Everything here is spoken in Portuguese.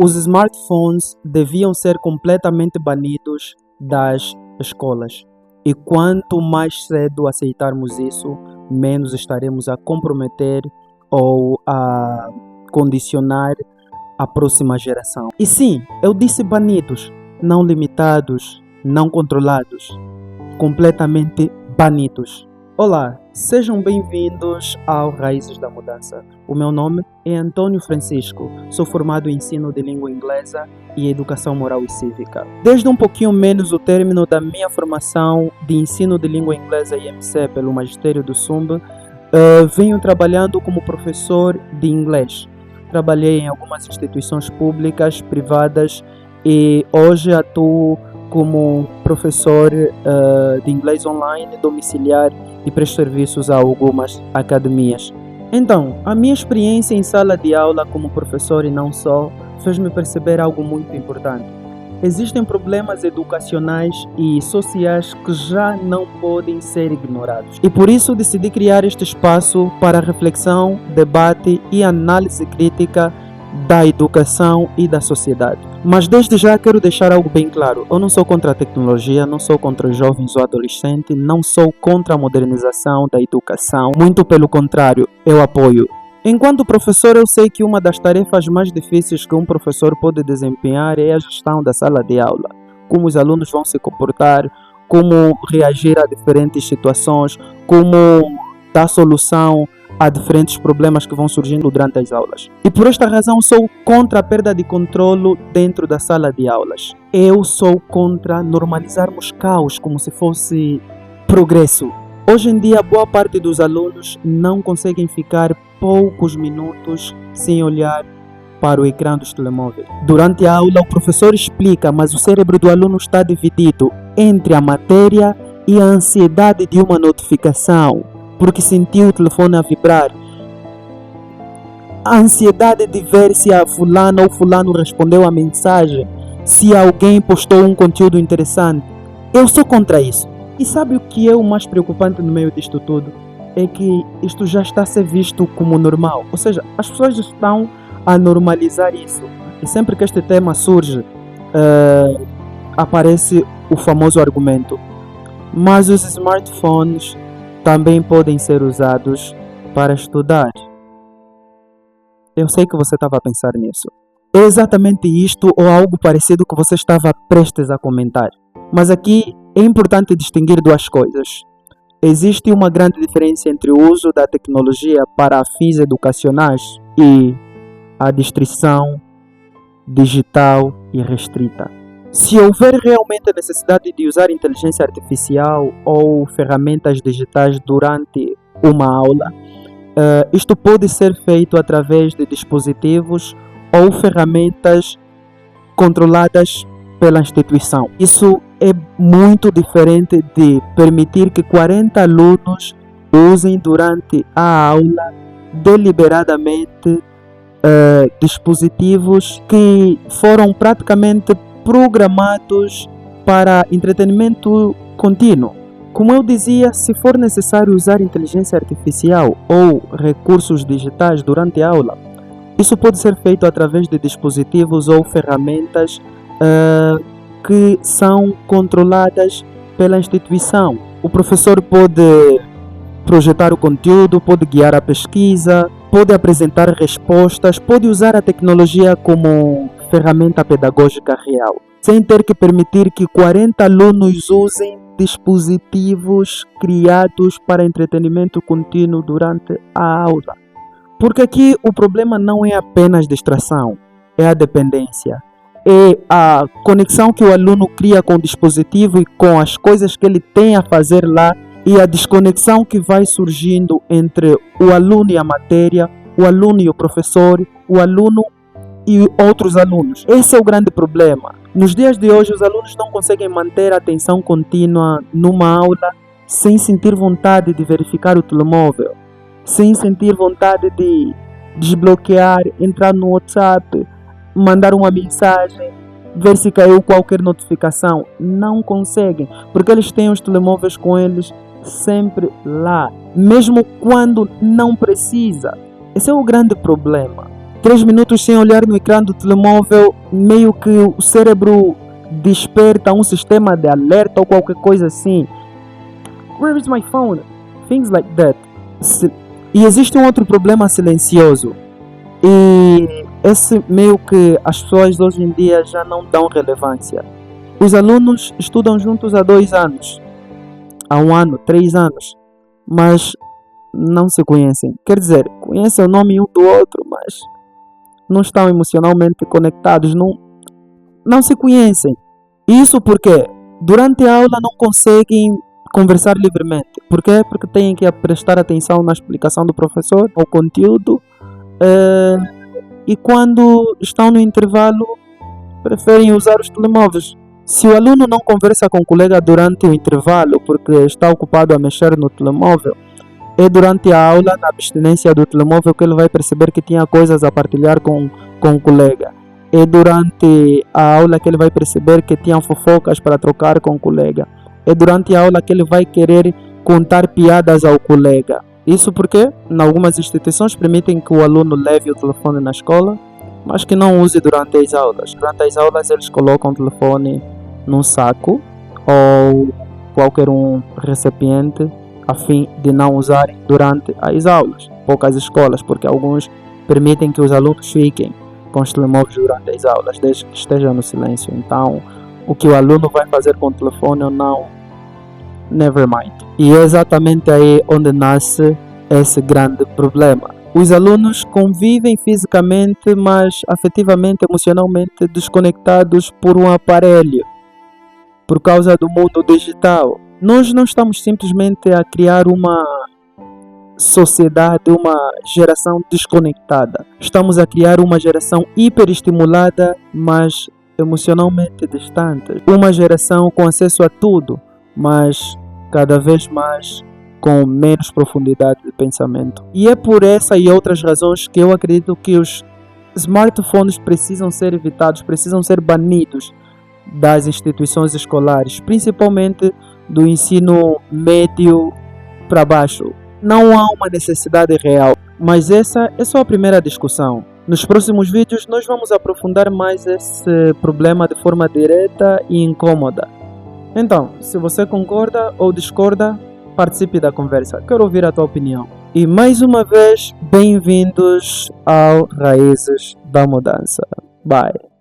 Os smartphones deviam ser completamente banidos das escolas. E quanto mais cedo aceitarmos isso, menos estaremos a comprometer ou a condicionar a próxima geração. E sim, eu disse banidos, não limitados, não controlados, completamente banidos. Olá, sejam bem-vindos ao Raízes da Mudança. O meu nome é Antônio Francisco, sou formado em ensino de língua inglesa e educação moral e cívica. Desde um pouquinho menos do término da minha formação de ensino de língua inglesa IMC pelo Magistério do SUMB, venho trabalhando como professor de inglês. Trabalhei em algumas instituições públicas, privadas e hoje atuo como professor de inglês online, domiciliar e presto serviços a algumas academias. Então, a minha experiência em sala de aula como professor e não só, fez-me perceber algo muito importante. Existem problemas educacionais e sociais que já não podem ser ignorados. E por isso decidi criar este espaço para reflexão, debate e análise crítica da educação e da sociedade. Mas desde já quero deixar algo bem claro. Eu não sou contra a tecnologia, não sou contra os jovens ou adolescentes, não sou contra a modernização da educação. Muito pelo contrário, eu apoio. Enquanto professor, eu sei que uma das tarefas mais difíceis que um professor pode desempenhar é a gestão da sala de aula. Como os alunos vão se comportar, como reagir a diferentes situações, como dar solução a diferentes problemas que vão surgindo durante as aulas. E por esta razão sou contra a perda de controlo dentro da sala de aulas. Eu sou contra normalizarmos caos como se fosse progresso. Hoje em dia, boa parte dos alunos não conseguem ficar poucos minutos sem olhar para o ecrã dos telemóveis. Durante a aula, o professor explica, mas o cérebro do aluno está dividido entre a matéria e a ansiedade de uma notificação, porque sentiu o telefone a vibrar. A ansiedade de ver se a fulana ou fulano respondeu a mensagem, se alguém postou um conteúdo interessante. Eu sou contra isso. E sabe o que é o mais preocupante no meio disto tudo? É que isto já está a ser visto como normal. Ou seja, as pessoas estão a normalizar isso. E sempre que este tema surge, aparece o famoso argumento: mas os smartphones também podem ser usados para estudar. Eu sei que você estava a pensar nisso. É exatamente isto ou algo parecido que você estava prestes a comentar. Mas aqui é importante distinguir duas coisas. Existe uma grande diferença entre o uso da tecnologia para fins educacionais e a distrição digital e restrita. Se houver realmente a necessidade de usar inteligência artificial ou ferramentas digitais durante uma aula, isto pode ser feito através de dispositivos ou ferramentas controladas pela instituição. Isso é muito diferente de permitir que 40 alunos usem durante a aula deliberadamente dispositivos que foram praticamente programados para entretenimento contínuo. Como eu dizia, se for necessário usar inteligência artificial ou recursos digitais durante a aula, isso pode ser feito através de dispositivos ou ferramentas que são controladas pela instituição. O professor pode projetar o conteúdo, pode guiar a pesquisa, pode apresentar respostas, pode usar a tecnologia como ferramenta pedagógica real, sem ter que permitir que 40 alunos usem dispositivos criados para entretenimento contínuo durante a aula. Porque aqui o problema não é apenas distração, é a dependência. É a conexão que o aluno cria com o dispositivo e com as coisas que ele tem a fazer lá, e a desconexão que vai surgindo entre o aluno e a matéria, o aluno e o professor, o aluno e outros alunos. Esse é o grande problema. Nos dias de hoje, os alunos não conseguem manter a atenção contínua numa aula sem sentir vontade de verificar o telemóvel, sem sentir vontade de desbloquear, entrar no WhatsApp, mandar uma mensagem, ver se caiu qualquer notificação. Não conseguem, porque eles têm os telemóveis com eles sempre lá, mesmo quando não precisa. Esse é o grande problema. 3 minutos sem olhar no ecrã do telemóvel, meio que o cérebro desperta um sistema de alerta ou qualquer coisa assim. Where is my phone? Things like that. E existe um outro problema silencioso. E esse meio que as pessoas hoje em dia já não dão relevância. Os alunos estudam juntos há 2 anos, há 1 ano, 3 anos, mas não se conhecem. Quer dizer, conhecem o nome um do outro, mas não estão emocionalmente conectados, não se conhecem. Isso porque durante a aula não conseguem conversar livremente. Por quê? Porque têm que prestar atenção na explicação do professor, ao conteúdo, e quando estão no intervalo preferem usar os telemóveis. Se o aluno não conversa com o colega durante o intervalo porque está ocupado a mexer no telemóvel, é durante a aula, na abstinência do telemóvel, que ele vai perceber que tinha coisas a partilhar com o colega. É durante a aula que ele vai perceber que tinha fofocas para trocar com o colega. É durante a aula que ele vai querer contar piadas ao colega. Isso porque, em algumas instituições, permitem que o aluno leve o telefone na escola, mas que não use durante as aulas. Durante as aulas, eles colocam o telefone num saco ou qualquer um recipiente a fim de não usarem durante as aulas. Poucas escolas, porque alguns permitem que os alunos fiquem com os telemóveis durante as aulas, desde que estejam no silêncio. Então, o que o aluno vai fazer com o telefone ou não, never mind. E é exatamente aí onde nasce esse grande problema. Os alunos convivem fisicamente, mas afetivamente, emocionalmente desconectados por um aparelho, por causa do mundo digital. Nós não estamos simplesmente a criar uma sociedade, uma geração desconectada. Estamos a criar uma geração hiperestimulada, mas emocionalmente distante. Uma geração com acesso a tudo, mas cada vez mais com menos profundidade de pensamento. E é por essa e outras razões que eu acredito que os smartphones precisam ser evitados, precisam ser banidos das instituições escolares, principalmente do ensino médio para baixo. Não há uma necessidade real, mas essa é só a primeira discussão. Nos próximos vídeos nós vamos aprofundar mais esse problema de forma direta e incômoda. Então, se você concorda ou discorda, participe da conversa. Quero ouvir a tua opinião. E mais uma vez, bem-vindos ao Raízes da Mudança. Bye.